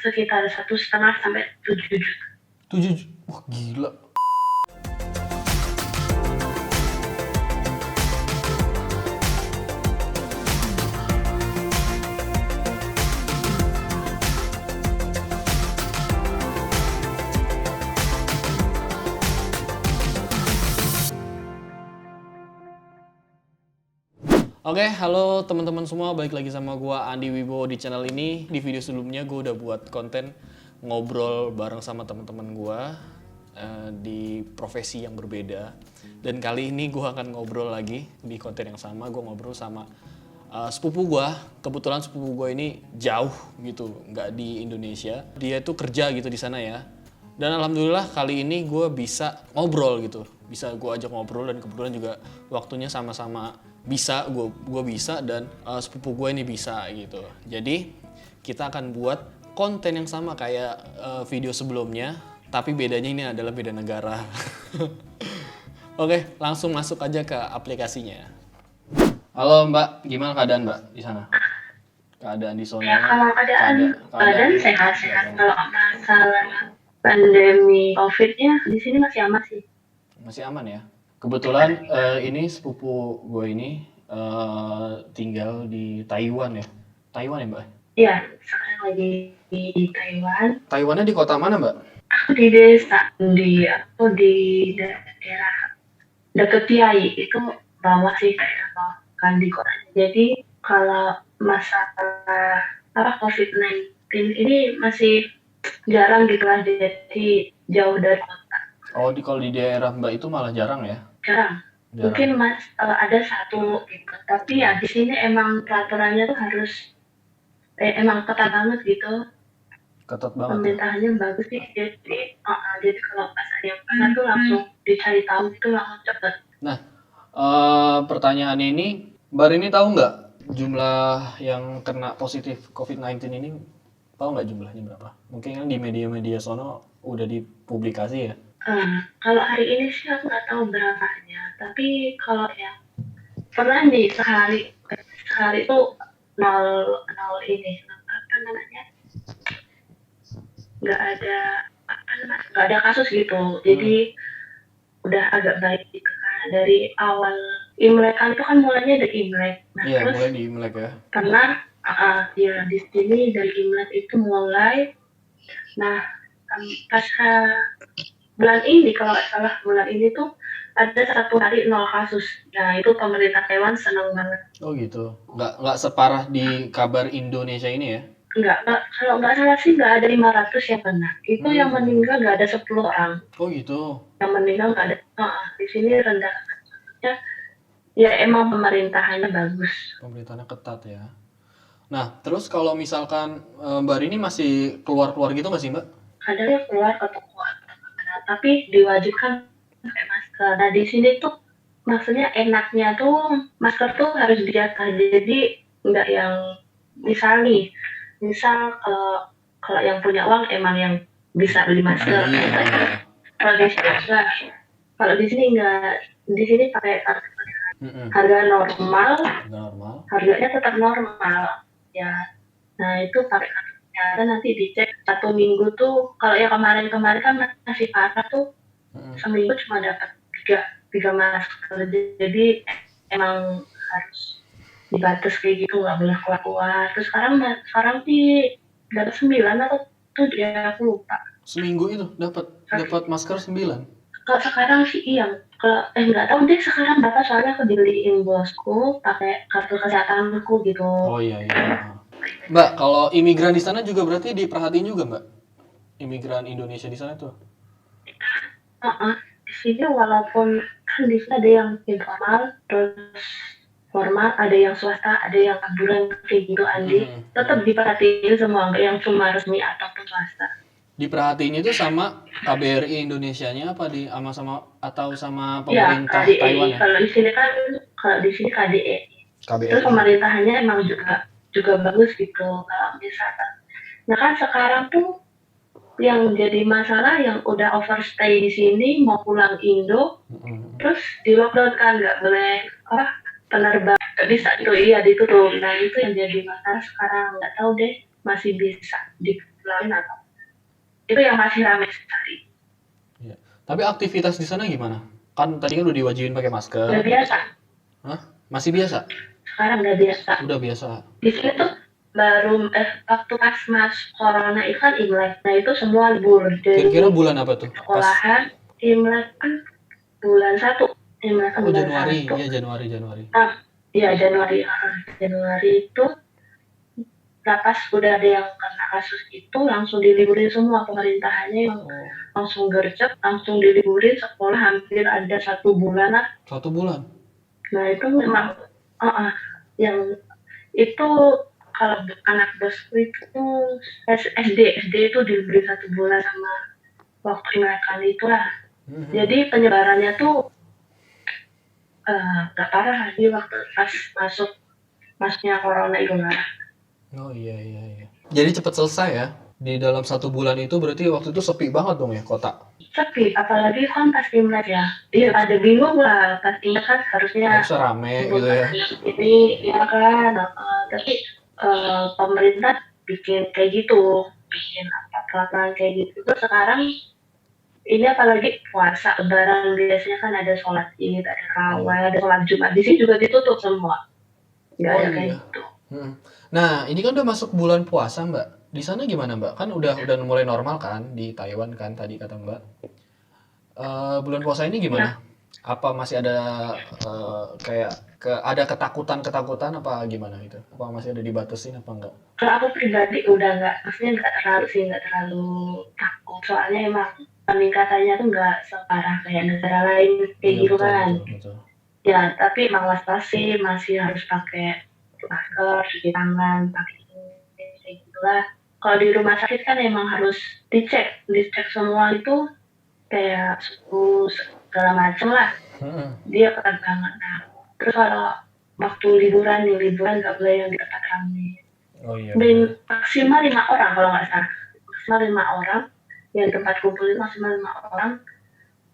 sekitar 1,5 sampai 7 juta. 7 juta? Wah gila. Oke, halo teman-teman semua, balik lagi sama gua Andi Wibowo di channel ini. Di video sebelumnya gua udah buat konten ngobrol bareng sama teman-teman gua di profesi yang berbeda. Dan kali ini gua akan ngobrol lagi di konten yang sama. Gua ngobrol sama sepupu gua. Kebetulan sepupu gua ini jauh gitu, nggak di Indonesia. Dia tuh kerja gitu di sana ya. Dan alhamdulillah kali ini gue bisa ngobrol gitu, bisa gue ajak ngobrol, dan kebetulan juga waktunya sama-sama bisa, gue bisa, dan sepupu gue ini bisa gitu. Jadi kita akan buat konten yang sama kayak video sebelumnya, tapi bedanya ini adalah beda negara. Oke, langsung masuk aja ke aplikasinya. Halo Mbak, gimana keadaan Mbak di sana? Keadaan di sana? Ya kalau keadaan sehat-sehat. Kalau masalah pandemi COVID-nya di sini masih aman sih. Masih aman ya. Kebetulan ini sepupu gue ini tinggal di Taiwan ya. Taiwan ya Mbak? Iya, sekarang lagi di Taiwan. Taiwannya di kota mana Mbak? Aku di desa, di daerah deket Tiai, itu bawah sih, kayak bawah, kan di kota. Jadi kalau masalah COVID-19 ini masih jarang gitu lah, jadi jauh dari kota. Oh, kalau di daerah Mbak itu malah jarang ya? Jarang. Mungkin ada satu gitu, tapi ya di sini emang peraturannya tuh harus emang ketat banget gitu. Ketat banget. Pemerintahannya bagus sih, jadi kalau pas ada yang kena tuh langsung dicari tahu itu langsung cepet. Nah, pertanyaan ini, Mbak Rini tahu nggak jumlah yang kena positif COVID-19 ini? Tahu nggak jumlahnya berapa? Mungkin kan di media-media sono udah dipublikasi ya? Kalau hari ini sih aku nggak tahu berapanya, tapi kalau yang pernah nih sehari itu nol ini apa namanya, nggak ada kasus gitu, jadi udah agak baik gitu kan. Dari awal Imlek kan, itu kan mulainya dari Imlek. Nah, Iya, terus mulai di Imlek ya. karena ya di sini dari Imlek itu mulai. Nah, pas bulan ini, kalau nggak salah bulan ini tuh ada 1 hari 0 kasus. Nah, itu pemerintah Taiwan senang banget. Oh gitu. Nggak separah di kabar Indonesia ini ya? Enggak, kalau nggak salah sih nggak ada 500 yang kena. Itu yang meninggal nggak ada 10 orang. Oh gitu. Yang meninggal nggak ada. Di sini rendah. Ya emang pemerintahannya bagus. Pemerintahannya ketat ya. Nah, terus kalau misalkan Mbak Rini masih keluar-keluar gitu nggak sih Mbak? Kadang keluar ke toko, tapi diwajibkan pakai masker. Nah, di sini tuh maksudnya enaknya tuh masker tuh harus dijaga. Jadi nggak yang misal kalau yang punya uang emang yang bisa beli masker. Kalau di sini enggak. Kalau di sini enggak. Di sini pakai harga normal. Harganya tetap normal. Ya. Nah, itu pakai kartu kesehatan, nanti dicek 1 minggu tuh. Kalau yang kemarin-kemarin kan masih parah tuh. Seminggu cuma dapat 3 masker. Jadi emang harus dibatas kayak gitu, nggak boleh keluar. Terus sekarang sih dapat 9 atau 7 ya, aku lupa. Seminggu itu dapat masker 9? Kalau sekarang sih iya. Nggak tahu deh sekarang berapa, soalnya aku dibeliin bosku pakai kartu kesehatanku gitu. Oh iya. Mbak, kalau imigran di sana juga berarti diperhatiin juga Mbak? Imigran Indonesia di sana tuh? Di sini walaupun kan di sini ada yang informal, terus formal, ada yang swasta, ada yang ambulan kayak gitu, Andi. Tetap diperhatiin semua, nggak yang cuma resmi ataupun swasta. Diperhatiin itu sama KBRI Indonesianya apa sama pemerintah KDE. Taiwan ya? Kalau di sini KDE. Terus pemerintahannya emang juga bagus gitu. Kalau misalkan, nah kan sekarang tuh yang jadi masalah yang udah overstay di sini mau pulang Indo, terus di lockdown kan, nggak boleh penerbang, nggak bisa itu, iya ditutup. Nah, itu yang jadi masalah sekarang. Nggak tahu deh masih bisa lain atau itu yang masih ramai sekali. Ya. Tapi aktivitas di sana gimana? Kan tadi kan udah diwajibin pakai masker. Udah biasa. Hah? Masih biasa? Sekarang udah biasa. Udah biasa. Di sini tuh baru waktu pas corona itu kan Imlek, nah itu semua libur. Kira-kira bulan apa tuh? Sekolahan Imlek kan bulan 1. Imlek kan bulan Januari. 1. Iya Januari. Iya Januari. Januari itu pas udah ada yang kena kasus itu langsung diliburin semua, pemerintahannya yang langsung gercep, langsung diliburin sekolah hampir ada 1 bulan lah. 1 bulan? Nah itu memang yang itu kalau anak bosku itu SD itu diberi 1 bulan sama waktu mereka itu lah. Jadi penyebarannya tuh gak parah lagi waktu pas masuknya corona itu lah. Oh iya. Jadi cepat selesai ya? Di dalam 1 bulan itu berarti waktu itu sepi banget dong ya kota? Sepi, apalagi kan pas Imlek ya. Iya ada bingung lah, pastinya kan harusnya rame gitu ya. Ini ya kan, tapi pemerintah bikin kayak gitu, bikin apa kayak gitu. Terus sekarang ini apalagi puasa lebaran biasanya kan ada sholat id, ada raweh, ada sholat jumat, di sini juga ditutup semua. Nggak ada kayak gitu. Nah ini kan udah masuk bulan puasa Mbak. Di sana gimana Mbak? Kan udah mulai normal kan di Taiwan kan tadi kata Mbak. Bulan puasa ini gimana? Apa masih ada ada ketakutan apa gimana itu? Apa masih ada dibatasin apa enggak? Kalau aku pribadi udah nggak, maksudnya nggak terlalu takut, soalnya emang peningkatannya tuh nggak separah kayak negara lain kayak gitu kan. Betul. Ya tapi emang waspada masih harus pakai masker, cuci tangan, pakai kayak gitulah. Kalau di rumah sakit kan emang harus dicek semua itu kayak suhu segala macam lah. Dia ketat banget. Nah, terus kalau waktu liburan nggak boleh yang di tempat ramai. Oh iya. Maksimal 5 orang kalau nggak salah. Maksimal 5 orang yang tempat kumpul itu maksimal 5 orang.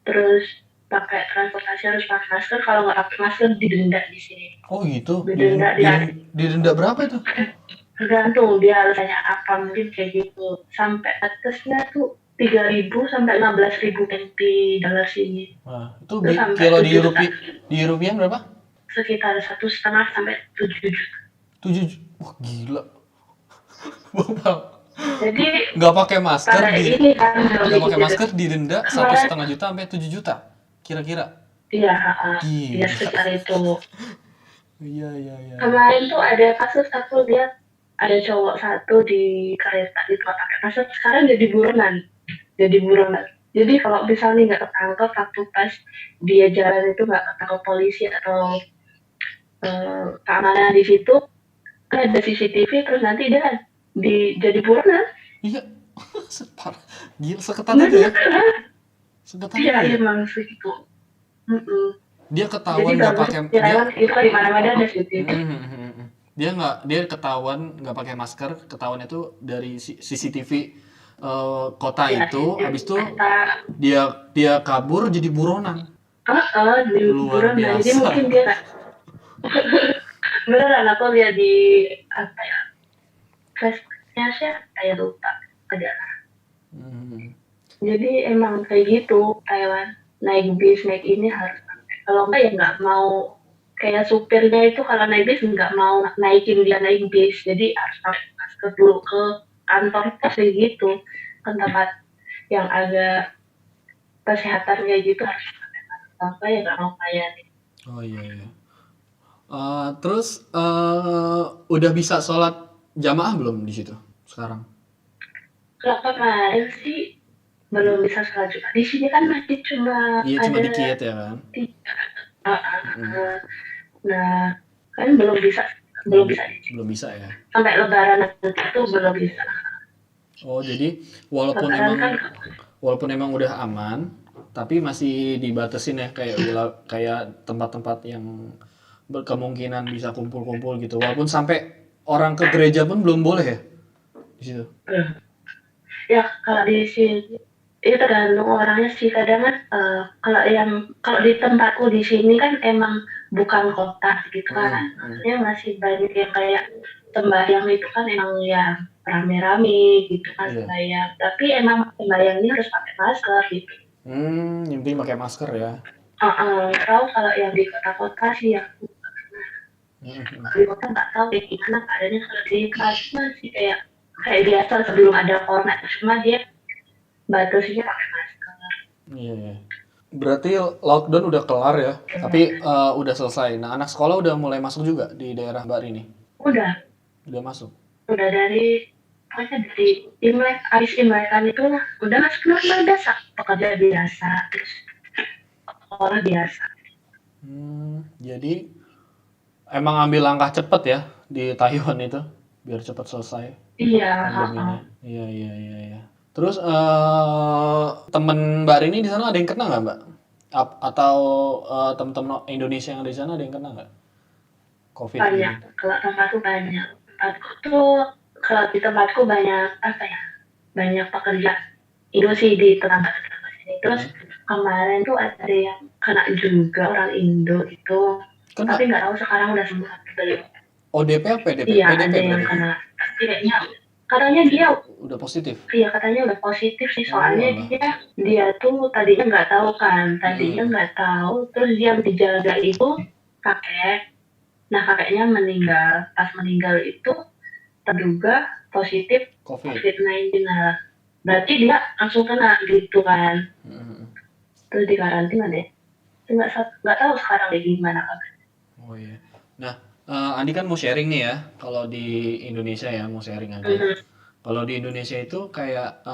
Terus pakai transportasi harus pakai masker, kalau nggak pakai masker didenda di sini. Oh gitu. Didenda berapa itu? Tergantung dia alasannya apa, mungkin kayak gitu. Sampai atasnya tuh 3.000 sampai 15.000 NT dolar sini. Nah, itu kalau di rupiah berapa? Sekitar 1,5 sampai 7 juta. 7 juta? Wah gila. Bapak. Jadi nggak pakai masker nggak pakai masker didenda 1,5 juta sampai 7 juta kira-kira. Iya, sekitar itu. Iya. Kemarin tuh ada kasus aku lihat ada cowok 1 di kereta di pakai masker, sekarang jadi buronan. Jadi kalau misalnya nggak ketangkep waktu pas dia jalan itu nggak ketangkep polisi atau keamanan di situ, kan ada CCTV, terus nanti dia jadi buronan. Iya, gila seketat itu ya. Iya, emang segitu. Dia ketahuan nggak pakai. Itu di mana-mana ada CCTV. Dia ketahuan nggak pakai masker, ketahuan itu dari CCTV kota itu, habis itu dia kabur jadi buronan. Luar biasa. Jadi mungkin dia beneran aku lihat di apa ya, Facebooknya sih kayak lupa ada. Jadi emang kayak gitu, Taiwan naik bis naik ini harus pakai. Kalau enggak ya nggak mau. Kayak supirnya itu kalau naik bis nggak mau naikin dia naik bis, jadi harus pakai masker dulu ke kantor pos kayak gitu, ke tempat yang agak kesehatannya gitu harus pakai masker, ya nggak mau kayak. Oh iya. Terus udah bisa sholat jamaah belum di situ sekarang? Kalau kemarin sih belum bisa sholat juga. Di sini kan masih cuma cuma dikit ya kan? Nah, kan belum bisa ya. Sampai lebaran nanti itu belum bisa. Oh, jadi walaupun emang udah aman, tapi masih dibatasin ya kayak tempat-tempat yang berkemungkinan bisa kumpul-kumpul gitu. Walaupun sampai orang ke gereja pun belum boleh ya di situ. Ya, kalau di sini itu tergantung orangnya sih. Kadang kan kalau di tempatku di sini kan emang bukan kota gitu kan. Maksudnya masih banyak yang kayak sembahyang itu kan emang ya rame-rame gitu kan sembahyang. Tapi emang sembahyangnya harus pakai masker gitu. Intinya pakai masker ya. Tahu kalau yang di kota-kota sih ya. Di kota nggak tahu kayak gimana keadaannya. Kalau di kelas masih kayak biasa sebelum ada corona, cuma dia batasnya pakai masker. Iya. Berarti lockdown udah kelar ya, tapi udah selesai. Nah, anak sekolah udah mulai masuk juga di daerah Mbak Rini? Udah masuk? Udah dari Imlek, habis Imlekan itu udah masuk normal biasa, pekerja biasa, terus sekolah biasa. Jadi emang ambil langkah cepet ya di Taiwan itu, biar cepet selesai. Iya. Iya. Terus temen Mbak Rini di sana ada yang kena nggak Mbak? Atau teman-teman Indonesia yang ada di sana ada yang kena nggak? COVID banyak ini? Kalau tempatku banyak. Kalau di tempatku banyak banyak pekerja Indo sih di tetangga sini. Terus kemarin tuh ada yang kena juga orang Indo itu. Tapi nggak tahu sekarang udah sembuh belum. ODP apa DP? Iya, ada yang kena. Kayaknya katanya dia udah positif. Iya, katanya udah positif sih, soalnya dia tuh tadinya nggak tahu kan, terus dia dijaga itu kakek. Nah, kakeknya meninggal. Pas meninggal itu terduga positif COVID-19. Nah, berarti dia langsung kena gitu kan. Terus dikarantina deh. Nggak tahu sekarang kayak gimana kabarnya. Oh iya. Nah, Andi kan mau sharing nih ya, kalau di Indonesia ya mau sharing aja. Kalau di Indonesia itu kayak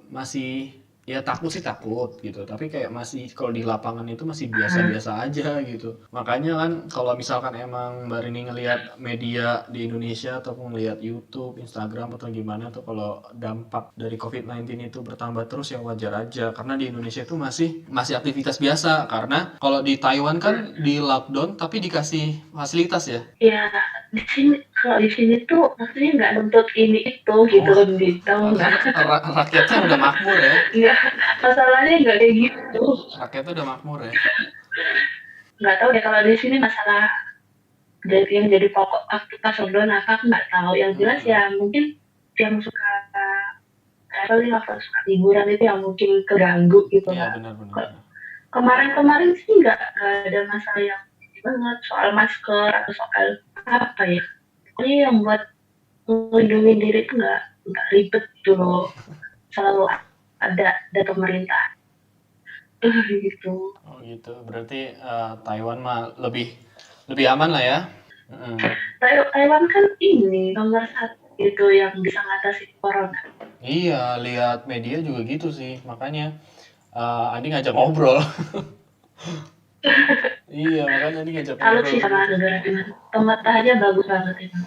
masih ya takut sih takut gitu, tapi kayak masih kalau di lapangan itu masih biasa-biasa aja gitu. Makanya kan kalau misalkan emang Mbak Rini ngelihat media di Indonesia ataupun ngelihat YouTube, Instagram atau gimana tuh kalau dampak dari COVID-19 itu bertambah terus ya wajar aja, karena di Indonesia itu masih aktivitas biasa. Karena kalau di Taiwan kan di lockdown tapi dikasih fasilitas ya. Iya, kalau di sini tuh maksudnya nggak nuntut ini itu gitu gitu. Rakyatnya udah makmur ya. Iya, masalahnya nggak kayak gitu. Rakyatnya udah makmur ya. Nggak tahu deh kalau di sini masalah yang jadi pokok aktivitas lockdown apa aku nggak tahu. Yang jelas ya mungkin yang suka traveling atau suka liburan itu yang mungkin keganggu gitu. Iya, benar. Kemarin sih nggak ada masalah yang banget soal masker atau soal apa ya. Ini yang buat melindungi diri itu nggak ribet gitu loh. Selalu ada pemerintah. Gitu. Oh gitu. Berarti Taiwan mah lebih aman lah ya. Taiwan kan ini nomor 1 gitu yang bisa ngatasi corona. Iya, lihat media juga gitu sih. Makanya Andi ngajak ngobrol. Iya, makanya Andi ngajak ngobrol. Kalau sih sama negara ini, pemetaannya bagus banget itu.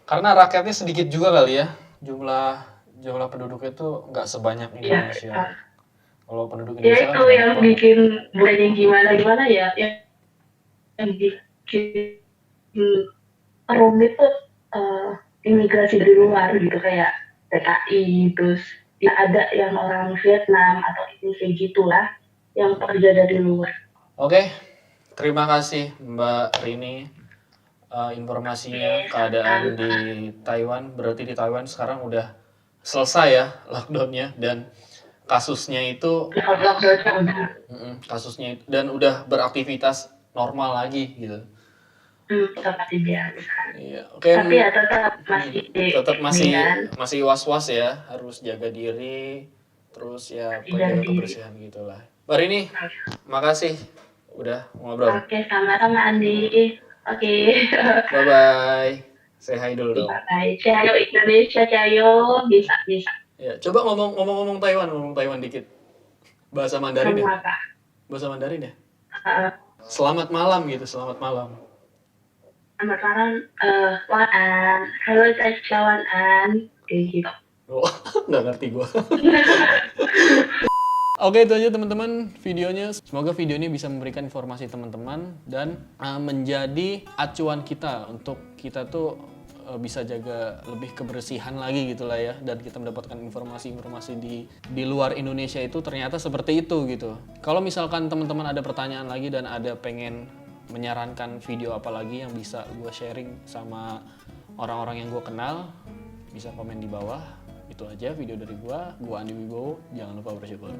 Karena rakyatnya sedikit juga kali ya. Jumlah penduduknya tuh nggak sebanyak Indonesia. Ya, kalau penduduk Indonesia itu yang bikin bukannya gimana ya, yang bikin rumit tuh imigrasi dari luar gitu, kayak TKI, terus ya ada yang orang Vietnam atau ini kayak gitulah yang pekerja dari luar. Oke, terima kasih Mbak Rini informasinya keadaan di Taiwan. Berarti di Taiwan sekarang udah selesai ya lockdownnya, dan kasusnya itu dan udah beraktivitas normal lagi gitu. Seperti biasa. Iya, oke. Tapi ya tetap masih was-was ya, harus jaga diri, terus ya jaga kebersihan gitulah. Mbak Rini, makasih udah ngobrol. Oke, sama-sama Andi. Oke. Bye-bye. Say hi dulu dong. Bye-bye. Cayo Indonesia, cayo. Bisa. Ya, coba ngomong Taiwan dikit. Bahasa Mandarin ya. Bahasa Mandarin ya. Selamat malam gitu, selamat malam. Selamat malam, Wan An. Halo, Wan An. Kayak gitu. Oh, nggak ngerti gue. Oke, itu aja teman-teman videonya. Semoga video ini bisa memberikan informasi teman-teman dan menjadi acuan kita untuk kita tuh bisa jaga lebih kebersihan lagi gitulah ya, dan kita mendapatkan informasi-informasi di luar Indonesia itu ternyata seperti itu gitu. Kalau misalkan teman-teman ada pertanyaan lagi dan ada pengen menyarankan video apa lagi yang bisa gue sharing sama orang-orang yang gue kenal, bisa komen di bawah. Itu aja video dari gue Andi Wibowo, jangan lupa bersyukur.